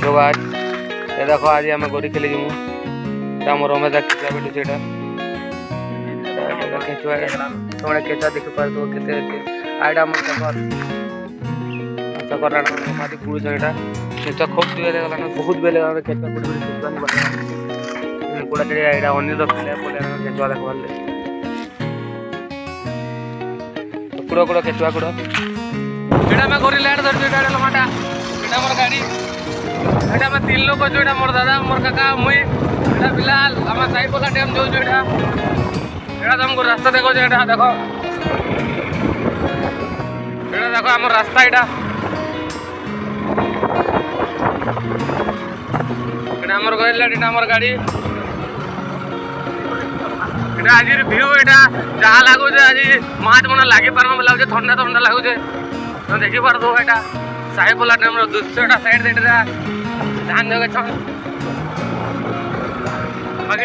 लोग आज ये देखो आज आम गोरी खेली जीमु आम रमेश केचुआ बेटू से केचुआ तुम्हें केचुआ देखी पार के आईटा मोर चकर माटी पुड़ुछ यहाँ केचुआ खूब बेले बहुत बेले केचुआ पुड़ी केचुआ नहीं गुड़ा चढ़िया यहाँ अनिल खेल बोले केचुआ देखवार कुड़ कुड़ केचुआ कुड़ यहाँ मैं गोरी लैंड धरती लमाटा यहाँ मोर गाड़ी यहाँ मैं 3 लोग अच्छे यहाँ मोर दादा मोर काका मुई यहाँ बिलाल आम साईपोला डैम जो यहाँ तुमको रास्ता देखो यहाँ देखो यहाँ देखो आम रास्ता यहाँ आमर गला आमर गाड़ी आज व्यू यहाँ जहाँ लगुचे आज माछ मन लगे पार्म लगे ठंडा ठंडा लगुचे तो देखी पार यहाँ साईपोला डैम दृश्य साइड ध्यान देवे बाकी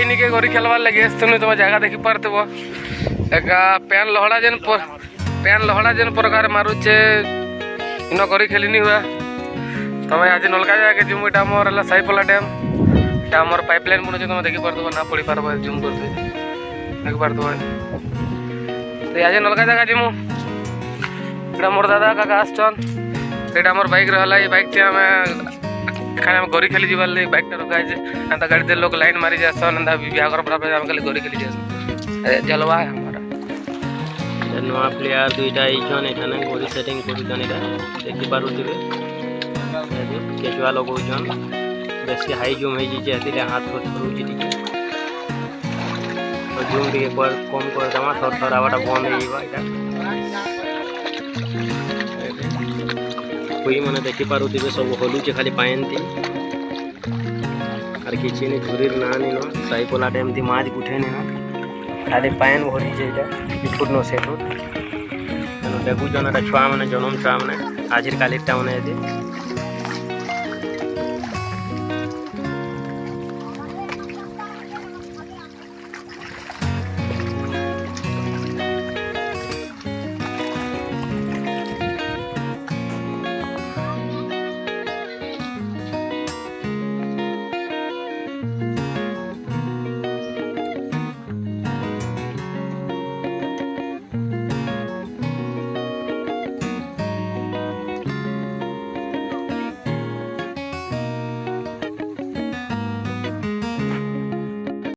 इनिके गोरी खेलवार लगे तुम जगह देखी पार्थिव एक पैन लहड़ा जेन प्रकार मारुचे इन गोरी खेलनी हुआ तुम आज नलका जगह जिम यहाँ मोर साईपोला डैम यहाँ मोर पाइपलाइन बुने तुम देखी पार्थिव ना पड़ी पार जूम कर देखी पार्थिव आज नलका जगह जिमु यहाँ मोर दादा काका आसन यहाँ मोर बाइक रहा ये बाइक थे खाना गोरी खेली जीवार बाइक टा रखा है एंता गाड़ी दे लोग लाइन मारी जासन एंता बिहागर बराबर आम खाली गोरी खेली जासन जलवा है हमारा नुआ प्लेयर दुईटा आईछन एठाने गोरी सेटिंग करूछन एटा देखि पारुथिबे केचुआ लगौछन बेसी हाई जूम है जे एतिले हाथ को थरुछि टिके तो जूम टिके कम कर दमा थर थर आवाटा बंद हे जीवा एटा कोई मैंने देखी पारुथिबे सब हलुचे खाली पाएंती और किसी ने झुरीर ना नी न साईपोला डैम थी माछ उठे न खाली पाएन भरी जेटा इठुर न सेठुर देखुछन छुआ मैंने जन्म छुआ मैंने आज कालीटा मैंने